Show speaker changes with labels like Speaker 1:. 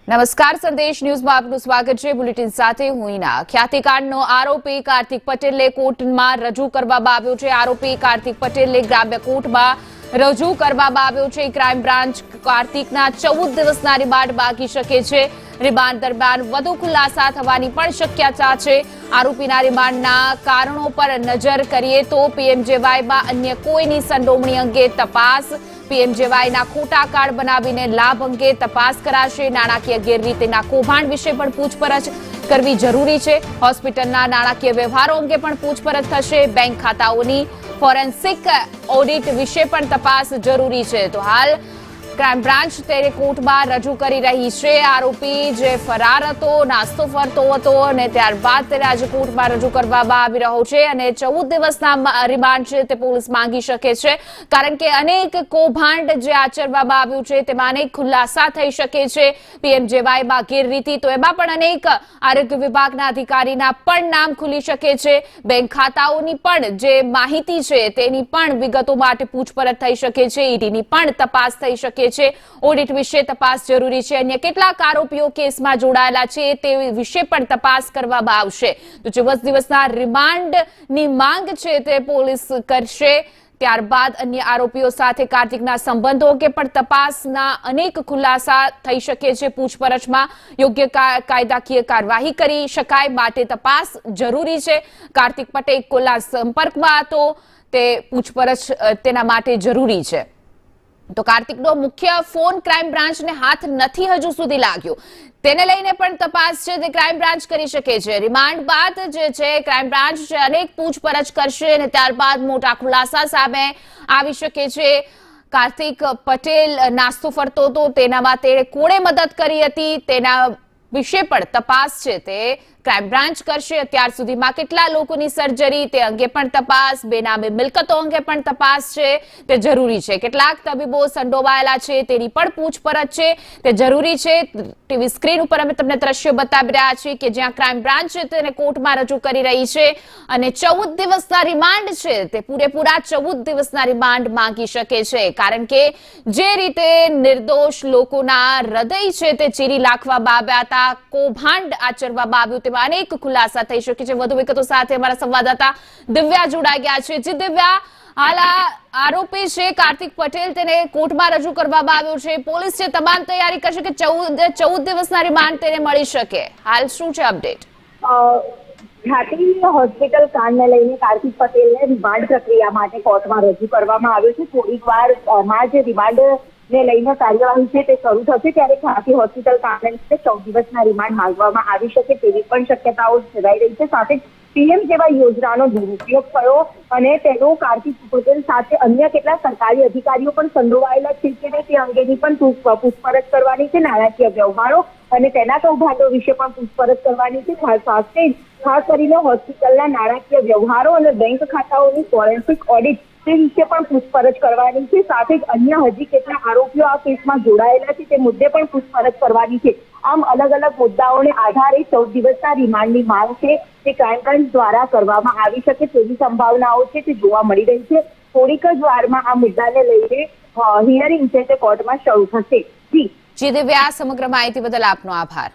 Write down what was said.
Speaker 1: નમસ્કાર, સંદેશ ન્યૂઝમાં આપનું સ્વાગત છે। બુલેટિન સાથે હું હિના। ખ્યાતિકાંડનો આરોપી કાર્તિક પટેલને કોર્ટમાં રજૂ કરવામાં આવ્યો છે। આરોપી કાર્તિક પટેલને ગ્રામ્ય કોર્ટમાં રજૂ કરવામાં આવ્યો છે। ક્રાઇમ બ્રાન્ચ કાર્તિકના 14 દિવસના રિમાન્ડ માંગી શકે છે। રિમાન્ડ દરમિયાન વધુ ખુલાસા થવાની પણ શક્યતા છે। આરોપીના રિમાન્ડના કારણો પર નજર કરીએ તો પીએમજેવાયમાં અન્ય કોઈની સંડોવણી અંગે તપાસ, પીએમજેવાયના ખોટા કાર્ડ બનાવીને લાભ અંગે તપાસ કરાશે। નાણાકીય ગેરરીતિના કૌભાંડ વિશે પણ પૂછપરછ કરવી જરૂરી છે। હોસ્પિટલના નાણાકીય વ્યવહારો અંગે પણ પૂછપરછ થશે। બેંક ખાતાઓની ફોરેન્સિક ઓડિટ વિશે પણ તપાસ જરૂરી છે। તો હાલ ક્રાઇમ બ્રાન્ચ તેને કોર્ટમાં રજૂ કરી રહી છે। આરોપી જે ફરાર હતો, નાસ્તો ફરતો હતો અને ત્યારબાદ તેને આજે કોર્ટમાં રજૂ કરવામાં આવી રહ્યો છે અને 14 દિવસના રિમાન્ડ છે તે પોલીસ માંગી શકે છે, કારણ કે અનેક કૌભાંડ જે આચરવામાં આવ્યું છે તેમાં અનેક ખુલાસા થઈ શકે છે। પીએમજેવાયમાં ગેરરીતિ તો એમાં પણ અનેક આરોગ્ય વિભાગના અધિકારીના પણ નામ ખુલી શકે છે। બેંક ખાતાઓની પણ જે માહિતી છે તેની પણ વિગતો માટે પૂછપરછ થઈ શકે છે। ઈડીની પણ તપાસ થઈ શકે છે। ઓડિટ વિશે તપાસ જરૂરી છે। અન્ય કેટલાક આરોપીઓ કેસમાં જોડાયેલા છે તે વિશે પણ તપાસ કરવામાં આવશે। તો 14 દિવસના રિમાન્ડની માંગ છે તે પોલીસ કરશે। ત્યારબાદ અન્ય આરોપીઓ સાથે કાર્તિકના સંબંધો અંગે પણ તપાસના અનેક ખુલાસા થઈ શકે છે। પૂછપરછમાં યોગ્ય કાયદાકીય કાર્યવાહી કરી શકાય માટે તપાસ જરૂરી છે। કાર્તિક પટેલ કોના સંપર્કમાં હતો તે પૂછપરછ તેના માટે જરૂરી છે। તો કાર્તિકનો મુખ્ય ફોન ક્રાઇમ બ્રાન્ચને હાથ નથી હજુ સુધી લાગ્યો, તેને લઈને પણ તપાસ છે તે ક્રાઇમ બ્રાન્ચ કરી શકે છે। રિમાન્ડ બાદ જે છે ક્રાઇમ બ્રાન્ચ અનેક પૂછપરછ કરશે અને ત્યારબાદ મોટા ખુલાસા સામે આવી શકે છે। કાર્તિક પટેલ નાસ્તો ફરતો હતો, તેનામાં તેણે કોણે મદદ કરી હતી તેના વિશે પણ તપાસ છે તે ક્રાઇમ બ્રાન્ચ કરશે। અત્યાર સુધીમાં કેટલા લોકોની સર્જરી તે અંગે પણ તપાસ, બેનામી મિલકતો અંગે પણ તપાસ છે તે જરૂરી છે। કેટલાક તબીબો સંડોવાયેલા છે તેની પણ પૂછપરછ છે તે જરૂરી છે। ટીવી સ્ક્રીન ઉપર અમે તમને દ્રશ્યો બતાવી રહ્યા છીએ કે જ્યાં ક્રાઇમ બ્રાન્ચ છે તેને કોર્ટમાં રજૂ કરી રહી છે અને 14 દિવસના રિમાન્ડ છે તે પૂરેપૂરા 14 દિવસના રિમાન્ડ માંગી શકે છે, કારણ કે જે રીતે નિર્દોષ લોકોના હૃદય છે તે ચીરી નાખવામાં આવ્યા હતા, કૌભાંડ આચરવામાં આવ્યું, તેમાં અનેક ખુલાસા થઈ શકે છે। વધુ વિગતો સાથે અમારા સંવાદદાતા દિવ્યા જોડાઈ ગયા છે। જી દિવ્યા, હાલ આરોપી છે કાર્તિક પટેલ તેને કોર્ટમાં રજૂ કરવામાં આવ્યો છે। પોલીસ છે તમામ તૈયારી કરશે કે 14 દિવસના રિમાન્ડ તેને મળી શકે। હાલ શું છે અપડેટ?
Speaker 2: ખ્યાતિ હોસ્પિટલ કાંડને લઈને કાર્તિક પટેલને રિમાન્ડ પ્રક્રિયા માટે કોર્ટમાં રજૂ કરવામાં આવ્યો છે। થોડીક વારમાં જે રિમાન્ડ ને લઈને કાર્યવાહી છે તે શરૂ થશે ત્યારે ખ્યાતિ હોસ્પિટલ કાંડને 14 દિવસના રિમાન્ડ માંગવામાં આવી શકે તેવી પણ શક્યતાઓ સેવાઈ રહી છે। સાથે પીએમ જેવા યોજનાનો દુરુપયોગ થયો અને તેનો કાર્તિક પટેલ સાથે અન્ય કેટલાક સરકારી અધિકારીઓ પણ સંડોવાયેલા છે કે તે અંગેની પણ પૂછપરછ કરવાની છે। નાણાકીય વ્યવહારો અને તેના કૌભાંડો વિશે પણ પૂછપરછ કરવાની છે। ખાસ કરીને હોસ્પિટલના નાણાકીય વ્યવહારો અને બેંક ખાતાઓની ફોરેન્સિક ઓડિટ તે વિશે પણ પૂછપરછ કરવાની છે। સાથે જ અન્ય હજી કેટલા આરોપીઓ આ કેસમાં જોડાયેલા છે તે મુદ્દે પણ પૂછપરછ કરવાની છે। આમ અલગ અલગ મુદ્દાઓને આધારે 14 દિવસના રિમાન્ડની માંગ છે તે ક્રાઇમ બ્રાન્ચ દ્વારા કરવામાં આવી શકે તેવી સંભાવનાઓ છે તે જોવા મળી રહી છે। થોડીક જ વારમાં આ મુદ્દાને લઈને હિયરિંગ છે તે કોર્ટમાં શરૂ થશે।
Speaker 1: જી દિવ્યા, સમગ્ર માહિતી બદલ આપનો આભાર।